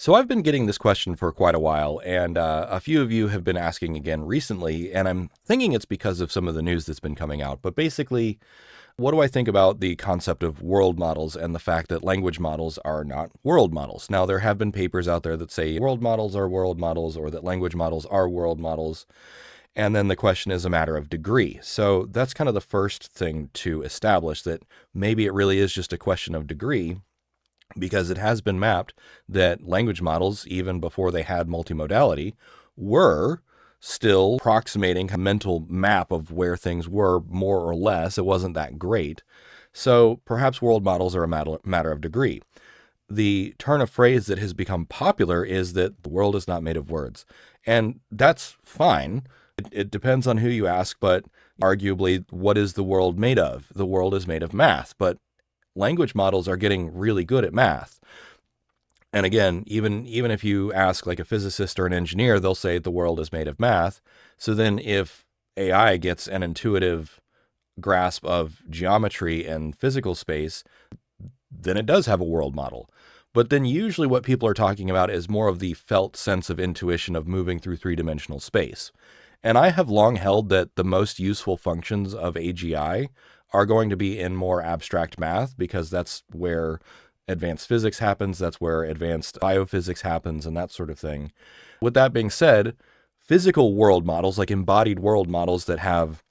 So I've been getting this question for quite a while, and a few of you have been asking again recently, and I'm thinking it's because of some of the news that's been coming out. But basically, what do I think about the concept of world models and the fact that language models are not world models? Now, there have been papers out there that say world models are world models or that language models are world models. And then the question is a matter of degree. So that's kind of the first thing to establish, that maybe it really is just a question of degree, because it has been mapped that language models, even before they had multimodality, were still approximating a mental map of where things were, more or less. It wasn't that great. So perhaps world models are a matter of degree. The turn of phrase that has become popular is that the world is not made of words. And that's fine. It depends on who you ask, but arguably, what is the world made of? The world is made of math, but language models are getting really good at math. And again, even if you ask like a physicist or an engineer, they'll say the world is made of math. So then if AI gets an intuitive grasp of geometry and physical space, then it does have a world model. But then usually what people are talking about is more of the felt sense of intuition of moving through three-dimensional space. And I have long held that the most useful functions of AGI are going to be in more abstract math, because that's where advanced physics happens, that's where advanced biophysics happens, and that sort of thing. With that being said, physical world models, like embodied world models that have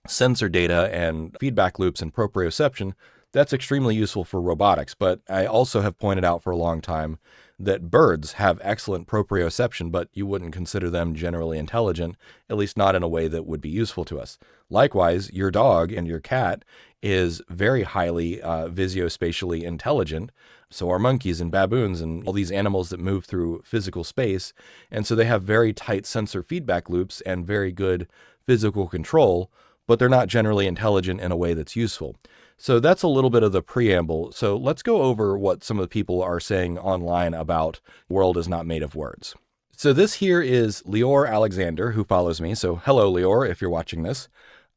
sensor data and feedback loops and proprioception, that's extremely useful for robotics. But I also have pointed out for a long time that birds have excellent proprioception, but you wouldn't consider them generally intelligent, at least not in a way that would be useful to us. Likewise, your dog and your cat is very highly visuospatially intelligent. So are monkeys and baboons and all these animals that move through physical space. And so they have very tight sensor feedback loops and very good physical control, but they're not generally intelligent in a way that's useful. So that's a little bit of the preamble. So let's go over what some of the people are saying online about world is not made of words. So this here is Lior Alexander, who follows me. So hello, Lior, if you're watching this.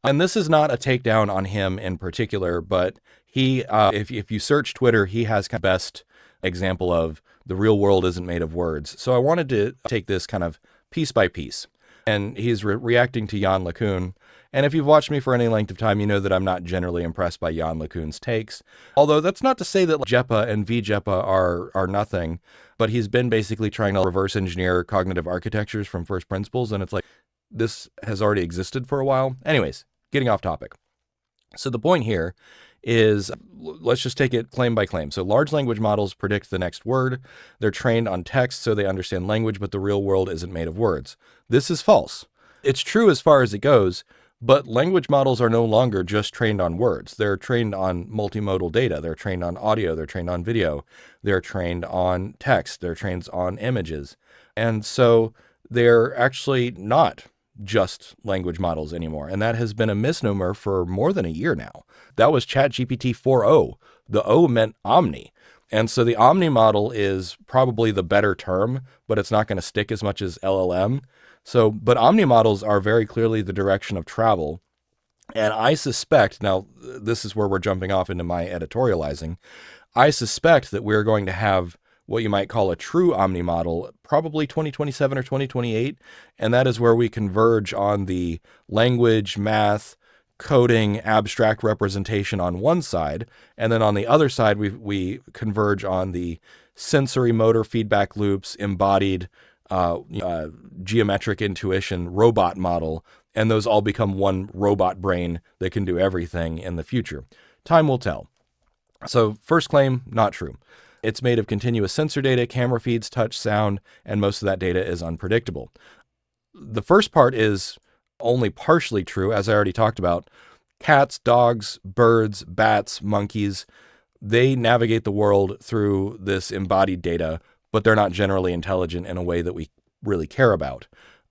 And this is not a takedown on him in particular, but he, if you search Twitter, he has kind of best example of the real world isn't made of words. So I wanted to take this kind of piece by piece. And he's reacting to Yann LeCun. And if you've watched me for any length of time, you know that I'm not generally impressed by Yann LeCun's takes. Although that's not to say that JEPA and VJEPA are nothing, but he's been basically trying to reverse engineer cognitive architectures from first principles, and it's like, this has already existed for a while. Anyways, getting off topic. So the point here is, let's just take it claim by claim. So large language models predict the next word. They're trained on text, so they understand language, but the real world isn't made of words. This is false. It's true as far as it goes, but language models are no longer just trained on words. They're trained on multimodal data. They're trained on audio. They're trained on video. They're trained on text. They're trained on images. And so they're actually not just language models anymore. And that has been a misnomer for more than a year now. That was ChatGPT 4.0. The O meant Omni. And so the Omni model is probably the better term, but it's not going to stick as much as LLM. So, but Omni models are very clearly the direction of travel. And I suspect, now this is where we're jumping off into my editorializing, I suspect that we're going to have what you might call a true Omni model, probably 2027 or 2028. And that is where we converge on the language, math, coding, abstract representation on one side. And then on the other side, we converge on the sensory motor feedback loops, embodied geometric intuition, robot model. And those all become one robot brain that can do everything in the future. Time will tell. So first claim, not true. It's made of continuous sensor data, camera feeds, touch, sound, and most of that data is unpredictable. The first part is only partially true, as I already talked about. Cats, dogs, birds, bats, monkeys, they navigate the world through this embodied data, but they're not generally intelligent in a way that we really care about.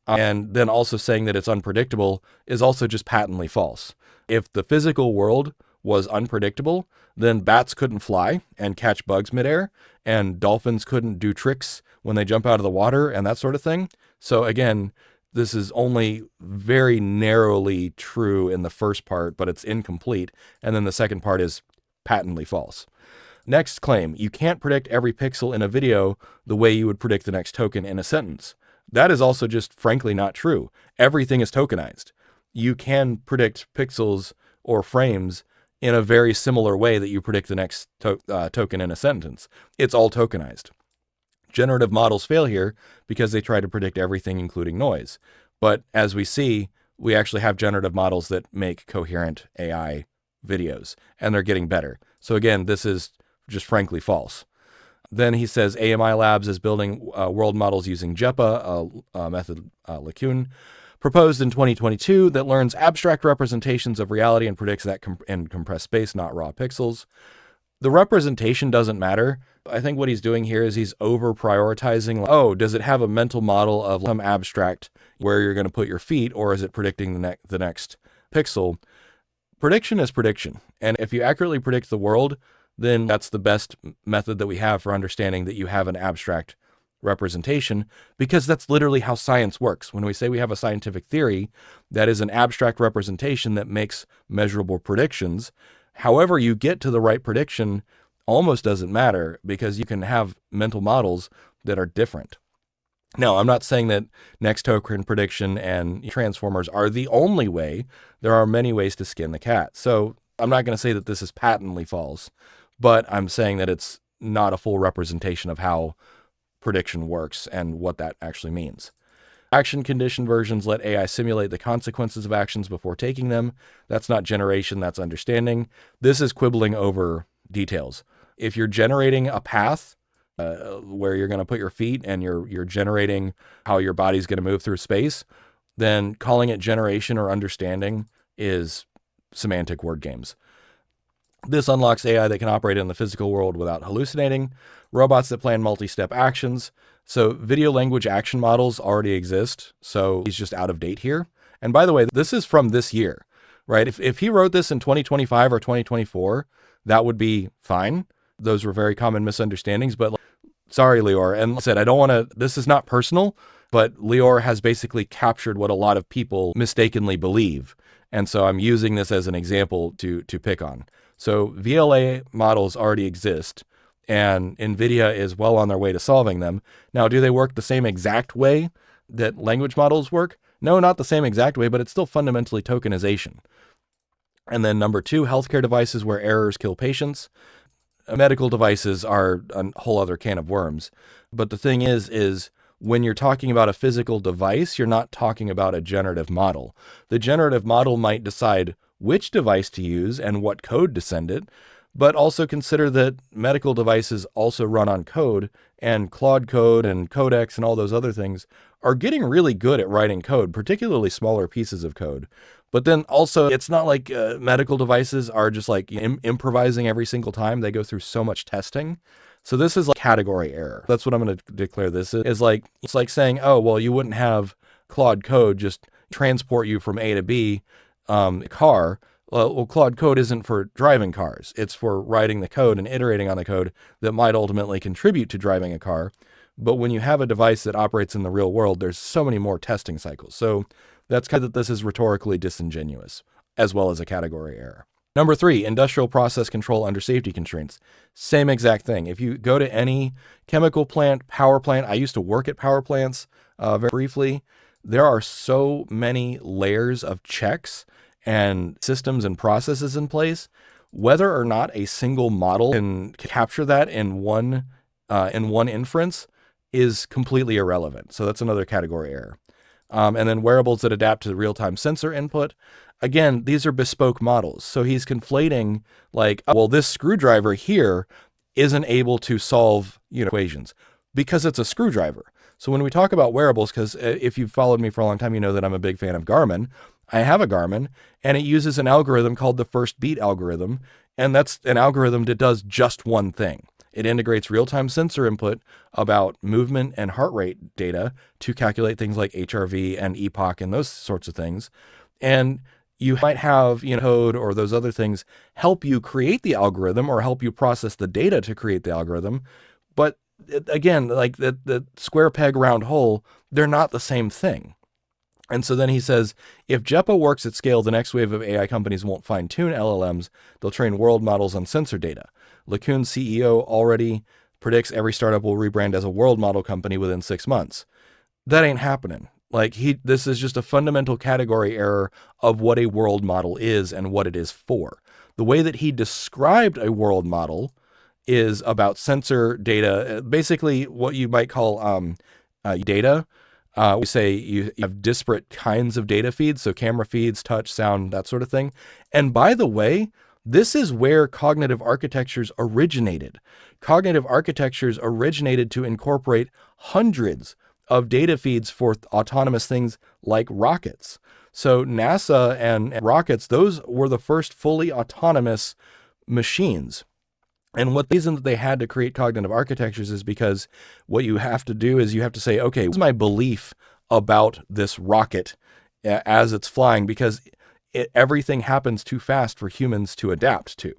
And then also saying that it's unpredictable is also just patently false. If the physical world was unpredictable, then bats couldn't fly and catch bugs midair, and dolphins couldn't do tricks when they jump out of the water and that sort of thing. So again, this is only very narrowly true in the first part, but it's incomplete. And then the second part is patently false. Next claim, you can't predict every pixel in a video the way you would predict the next token in a sentence. That is also just frankly not true. Everything is tokenized. You can predict pixels or frames in a very similar way that you predict the next token in a sentence. It's all tokenized. Generative models fail here because they try to predict everything, including noise. But as we see, we actually have generative models that make coherent AI videos, and they're getting better. So again, this is just frankly false. Then he says AMI Labs is building world models using JEPA, a method LeCun proposed in 2022 that learns abstract representations of reality and predicts that in compressed space, not raw pixels. The representation doesn't matter. I think what he's doing here is he's over prioritizing. Oh, does it have a mental model of some abstract where you're going to put your feet, or is it predicting the next pixel? Prediction is prediction. And if you accurately predict the world, then that's the best method that we have for understanding that you have an abstract representation, because that's literally how science works. When we say we have a scientific theory, that is an abstract representation that makes measurable predictions. However you get to the right prediction almost doesn't matter, because you can have mental models that are different. Now, I'm not saying that next token prediction and transformers are the only way. There are many ways to skin the cat. So I'm not going to say that this is patently false, but I'm saying that it's not a full representation of how prediction works and what that actually means. Action condition versions let AI simulate the consequences of actions before taking them. That's not generation, that's understanding. This is quibbling over details. If you're generating a path where you're going to put your feet and you're generating how your body's going to move through space, then calling it generation or understanding is semantic word games. This unlocks AI that can operate in the physical world without hallucinating, robots that plan multi-step actions. So video language action models already exist, so he's just out of date here. And by the way, this is from this year, right? If he wrote this in 2025 or 2024, that would be fine. Those were very common misunderstandings, but sorry, Lior. And like I said, I don't want to, this is not personal, but Lior has basically captured what a lot of people mistakenly believe. And so I'm using this as an example to pick on. So VLA models already exist, and NVIDIA is well on their way to solving them. Now, do they work the same exact way that language models work? No, not the same exact way, but it's still fundamentally tokenization. And then number two, healthcare devices where errors kill patients. Medical devices are a whole other can of worms. But the thing is when you're talking about a physical device, you're not talking about a generative model. The generative model might decide which device to use and what code to send it, but also consider that medical devices also run on code, and Claude Code and Codex and all those other things are getting really good at writing code, particularly smaller pieces of code. But then also, it's not like medical devices are just like improvising every single time. They go through so much testing. So this is like category error. That's what I'm going to declare this is. Like, it's like saying, oh, well, you wouldn't have Claude Code just transport you from A to B car. Well, Claude Code isn't for driving cars. It's for writing the code and iterating on the code that might ultimately contribute to driving a car. But when you have a device that operates in the real world, there's so many more testing cycles. So that's kind of, this is rhetorically disingenuous, as well as a category error. Number three, industrial process control under safety constraints. Same exact thing. If you go to any chemical plant, power plant, I used to work at power plants very briefly. There are so many layers of checks and systems and processes in place. Whether or not a single model can capture that in one inference is completely irrelevant. So that's another category error. And then wearables that adapt to real-time sensor input. Again, these are bespoke models. So he's conflating like, well, this screwdriver here isn't able to solve equations because it's a screwdriver. So when we talk about wearables, because if you've followed me for a long time, you know that I'm a big fan of Garmin. I have a Garmin, and it uses an algorithm called the first beat algorithm. And that's an algorithm that does just one thing. It integrates real-time sensor input about movement and heart rate data to calculate things like HRV and epoch and those sorts of things. And you might have code or those other things help you create the algorithm or help you process the data to create the algorithm. But again, like the square peg round hole, they're not the same thing. And so then he says, if JEPA works at scale, the next wave of AI companies won't fine-tune LLMs. They'll train world models on sensor data. LeCun's CEO already predicts every startup will rebrand as a world model company within 6 months. That ain't happening. This is just a fundamental category error of what a world model is and what it is for. The way that he described a world model is about sensor data, basically what you might call data. We say you have disparate kinds of data feeds, so camera feeds, touch, sound, that sort of thing. And by the way, this is where cognitive architectures originated. Cognitive architectures originated to incorporate hundreds of data feeds for autonomous things like rockets. So NASA and rockets, those were the first fully autonomous machines. And what the reason that they had to create cognitive architectures is because what you have to do is you have to say, okay, what's my belief about this rocket as it's flying? Because everything happens too fast for humans to adapt to.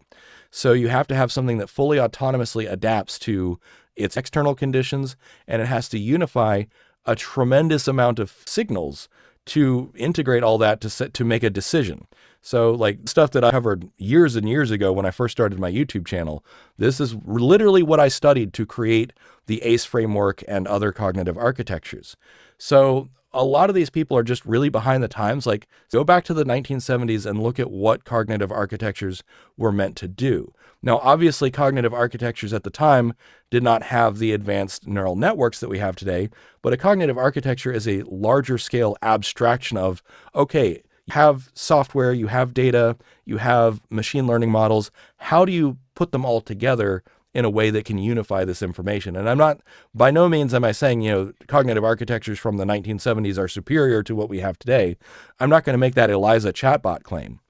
So you have to have something that fully autonomously adapts to its external conditions, and it has to unify a tremendous amount of signals to integrate all that to make a decision. So like stuff that I covered years and years ago when I first started my YouTube channel, this is literally what I studied to create the ACE framework and other cognitive architectures. So a lot of these people are just really behind the times. Like, go back to the 1970s and look at what cognitive architectures were meant to do. Now, obviously, cognitive architectures at the time did not have the advanced neural networks that we have today, but a cognitive architecture is a larger scale abstraction of, okay, you have software, you have data, you have machine learning models. How do you put them all together in a way that can unify this information? And I'm not, by no means am I saying, cognitive architectures from the 1970s are superior to what we have today. I'm not going to make that ELIZA chatbot claim.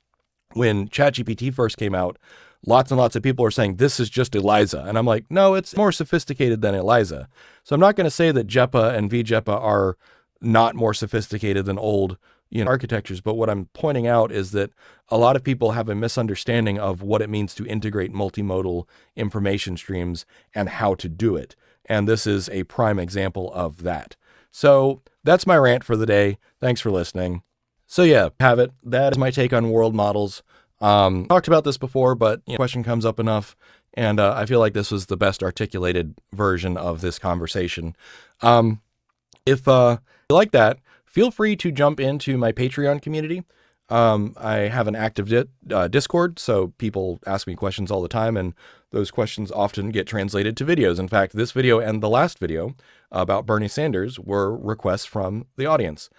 When ChatGPT first came out, lots and lots of people are saying, this is just ELIZA. And I'm like, no, it's more sophisticated than ELIZA. So I'm not going to say that JEPA and VJEPA are not more sophisticated than old architectures. But what I'm pointing out is that a lot of people have a misunderstanding of what it means to integrate multimodal information streams and how to do it. And this is a prime example of that. So that's my rant for the day. Thanks for listening. So yeah, have it. That is my take on world models. Talked about this before, but question comes up enough. And I feel like this was the best articulated version of this conversation. If you like that, feel free to jump into my Patreon community. I have an active Discord, so people ask me questions all the time, and those questions often get translated to videos. In fact, this video and the last video about Bernie Sanders were requests from the audience.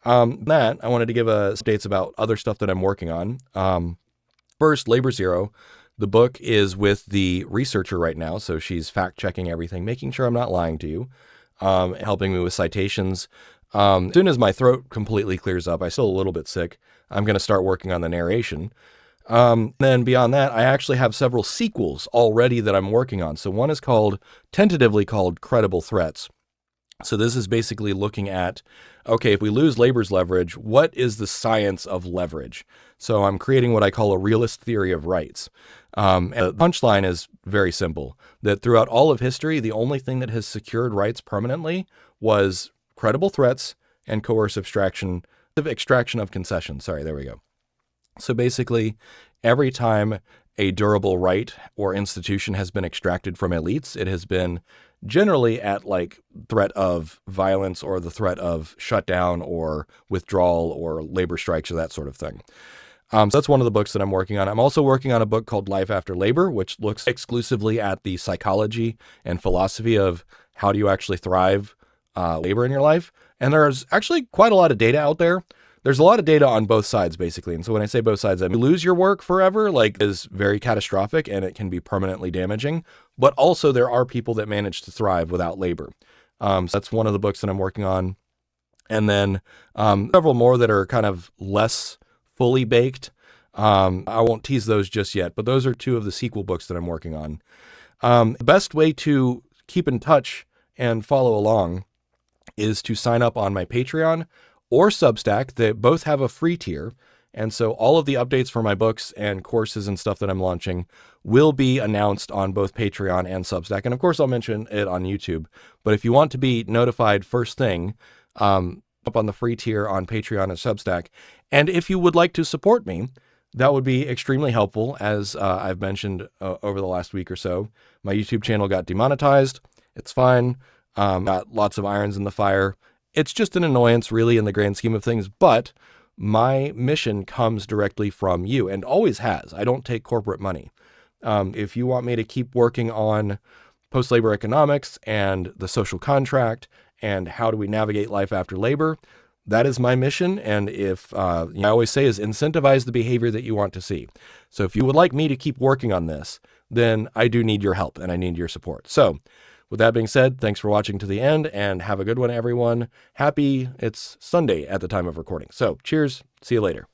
I wanted to give updates about other stuff that I'm working on. First, Labor Zero. The book is with the researcher right now, so she's fact-checking everything, making sure I'm not lying to you, helping me with citations. As soon as my throat completely clears up, I'm still a little bit sick, I'm going to start working on the narration. Then beyond that, I actually have several sequels already that I'm working on. So one is tentatively called Credible Threats. So this is basically looking at, okay, if we lose labor's leverage, what is the science of leverage? So I'm creating what I call a realist theory of rights. And the punchline is very simple, that throughout all of history, the only thing that has secured rights permanently was credible threats and coercive extraction of concessions. Sorry, there we go. So basically, every time a durable right or institution has been extracted from elites, it has been generally at threat of violence or the threat of shutdown or withdrawal or labor strikes or that sort of thing. So that's one of the books that I'm working on. I'm also working on a book called Life After Labor, which looks exclusively at the psychology and philosophy of how do you actually thrive labor in your life. And there's actually quite a lot of data out there. There's a lot of data on both sides, basically. And so when I say both sides, I mean, lose your work forever, is very catastrophic and it can be permanently damaging. But also there are people that manage to thrive without labor. So that's one of the books that I'm working on. And then several more that are kind of less fully baked. I won't tease those just yet, but those are two of the sequel books that I'm working on. The best way to keep in touch and follow along is to sign up on my Patreon or Substack. They both have a free tier. And so all of the updates for my books and courses and stuff that I'm launching will be announced on both Patreon and Substack. And of course, I'll mention it on YouTube. But if you want to be notified first thing, up on the free tier on Patreon and Substack. And if you would like to support me, That would be extremely helpful. As I've mentioned over the last week or so, my YouTube channel got demonetized. It's fine. Got lots of irons in the fire. It's just an annoyance, really, in the grand scheme of things. But my mission comes directly from you and always has. I don't take corporate money. If you want me to keep working on post-labor economics and the social contract and how do we navigate life after labor, that is my mission. And if I always say is incentivize the behavior that you want to see. So if you would like me to keep working on this, then I do need your help and I need your support. So with that being said, thanks for watching to the end and have a good one, everyone. It's Sunday at the time of recording. So cheers. See you later.